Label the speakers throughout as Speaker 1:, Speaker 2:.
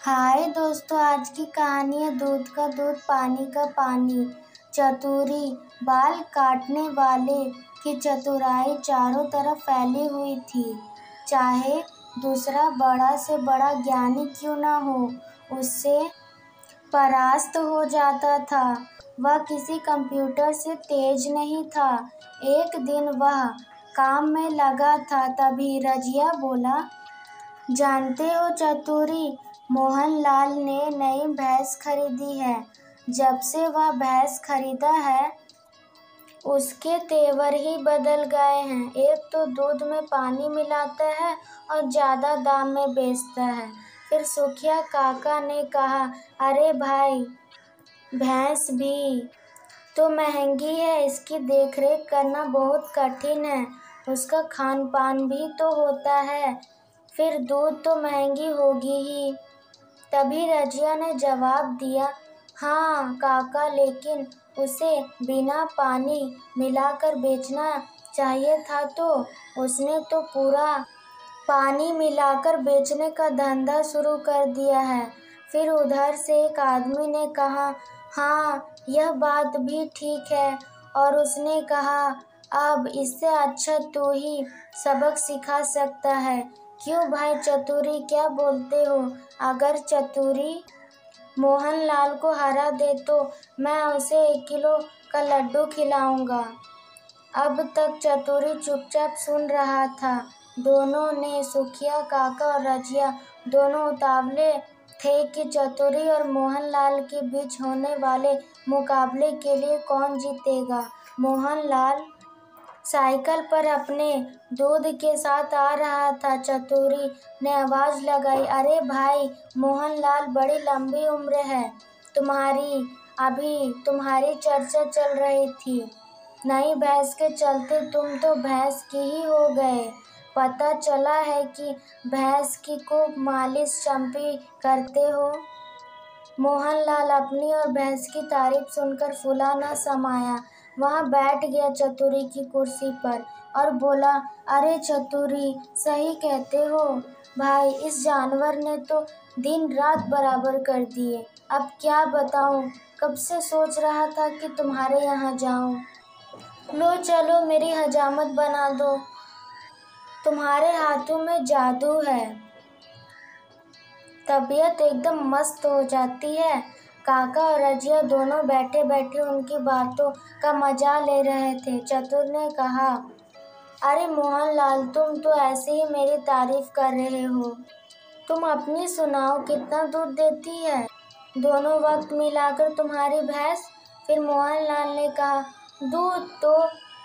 Speaker 1: हाय दोस्तों, आज की कहानी है दूध का दूध पानी का पानी। चतुरी बाल काटने वाले की चतुराई चारों तरफ फैली हुई थी। चाहे दूसरा बड़ा से बड़ा ज्ञानी क्यों न हो, उससे परास्त हो जाता था। वह किसी कंप्यूटर से तेज नहीं था। एक दिन वह काम में लगा था, तभी रजिया बोला, जानते हो चतुरी, मोहनलाल ने नई भैंस खरीदी है। जब से वह भैंस खरीदा है, उसके तेवर ही बदल गए हैं। एक तो दूध में पानी मिलाता है और ज़्यादा दाम में बेचता है। फिर सुखिया काका ने कहा, अरे भाई, भैंस भी तो महंगी है, इसकी देखरेख करना बहुत कठिन है, उसका खान पान भी तो होता है, फिर दूध तो महंगी होगी ही। तभी रजिया ने जवाब दिया, हाँ काका, लेकिन उसे बिना पानी मिलाकर बेचना चाहिए था, तो उसने तो पूरा पानी मिलाकर बेचने का धंधा शुरू कर दिया है। फिर उधर से एक आदमी ने कहा, हाँ यह बात भी ठीक है। और उसने कहा, अब इससे अच्छा तू ही सबक सिखा सकता है। क्यों भाई चतुरी, क्या बोलते हो? अगर चतुरी मोहनलाल को हरा दे तो मैं उसे 1 किलो का लड्डू खिलाऊंगा। अब तक चतुरी चुपचाप सुन रहा था। दोनों ने, सुखिया काका और रजिया, दोनों उतावले थे कि चतुरी और मोहनलाल के बीच होने वाले मुकाबले के लिए कौन जीतेगा। मोहनलाल साइकिल पर अपने दूध के साथ आ रहा था। चतुरी ने आवाज लगाई, अरे भाई मोहनलाल, बड़ी लंबी उम्र है तुम्हारी, अभी तुम्हारी चर्चा चल रही थी। नई भैंस के चलते तुम तो भैंस की ही हो गए। पता चला है कि भैंस की खूब मालिश चंपी करते हो। मोहनलाल अपनी और भैंस की तारीफ सुनकर फूला न समाया। वहाँ बैठ गया चतुरी की कुर्सी पर और बोला, अरे चतुरी, सही कहते हो भाई, इस जानवर ने तो दिन रात बराबर कर दिए। अब क्या बताऊं, कब से सोच रहा था कि तुम्हारे यहाँ जाऊं। लो चलो, मेरी हजामत बना दो, तुम्हारे हाथों में जादू है। तबीयत एकदम मस्त हो जाती है। काका और रजिया दोनों बैठे बैठे उनकी बातों का मजा ले रहे थे। चतुर ने कहा, अरे मोहनलाल, तुम तो ऐसे ही मेरी तारीफ कर रहे हो, तुम अपनी सुनाओ, कितना दूध देती है दोनों वक्त मिलाकर तुम्हारी भैंस। फिर मोहनलाल ने कहा, दूध तो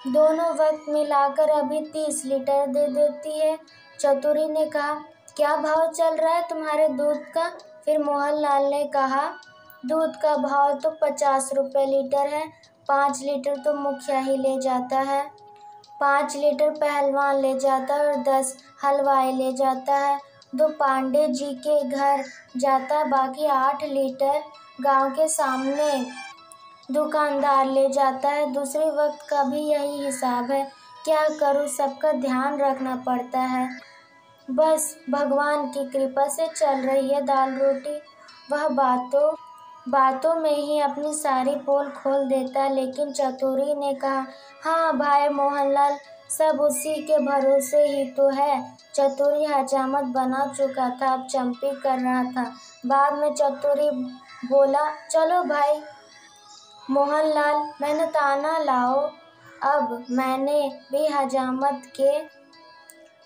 Speaker 1: दोनों वक्त मिलाकर अभी 30 लीटर दे देती है। चतुरी ने कहा, क्या भाव चल रहा है तुम्हारे दूध का? फिर मोहनलाल ने कहा, दूध का भाव तो 50 रुपये लीटर है। 5 लीटर तो मुखिया ही ले जाता है, 5 लीटर पहलवान ले जाता है और 10 हलवाई ले जाता है, 2 पांडे जी के घर जाता, बाकी 8 लीटर गांव के सामने दुकानदार ले जाता है। दूसरे वक्त का भी यही हिसाब है। क्या करूं, सबका ध्यान रखना पड़ता है। बस भगवान की कृपा से चल रही है दाल रोटी। वह बातों में ही अपनी सारी पोल खोल देता है। लेकिन चतुरी ने कहा, हाँ भाई मोहनलाल, सब उसी के भरोसे ही तो है। चतुरी हजामत बना चुका था, अब चंपी कर रहा था। बाद में चतुरी बोला, चलो भाई मोहनलाल, मेहनताना लाओ। अब मैंने भी हजामत के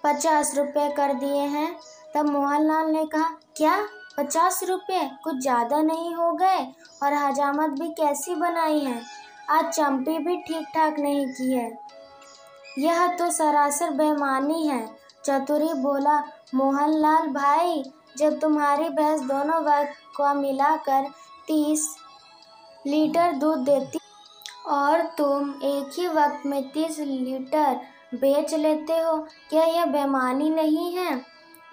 Speaker 1: 50 रुपये कर दिए हैं। तब मोहनलाल ने कहा, क्या 50 रुपये कुछ ज़्यादा नहीं हो गए? और हजामत भी कैसी बनाई है? आज चंपी भी ठीक ठाक नहीं की है, यह तो सरासर बेईमानी है। चतुरी बोला, मोहनलाल भाई, जब तुम्हारी भैंस दोनों वक्त को मिलाकर 30 लीटर दूध देती और तुम एक ही वक्त में 30 लीटर बेच लेते हो, क्या यह बेईमानी नहीं है?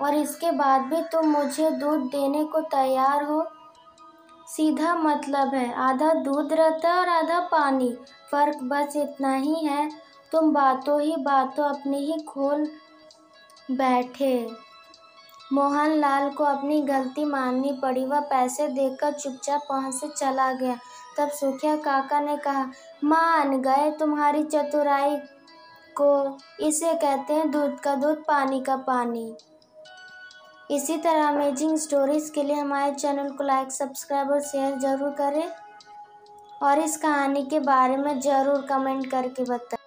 Speaker 1: और इसके बाद भी तुम मुझे दूध देने को तैयार हो। सीधा मतलब है, आधा दूध रहता है और आधा पानी, फर्क बस इतना ही है। तुम बातों ही बातों अपनी ही खोल बैठे। मोहनलाल को अपनी गलती माननी पड़ी। वह पैसे देकर चुपचाप वहाँ से चला गया। तब सूखिया काका ने कहा, मान गए तुम्हारी चतुराई को। इसे कहते हैं दूध का दूध पानी का पानी। इसी तरह अमेजिंग स्टोरीज के लिए हमारे चैनल को लाइक, सब्सक्राइब और शेयर जरूर करें और इस कहानी के बारे में ज़रूर कमेंट करके बताएं।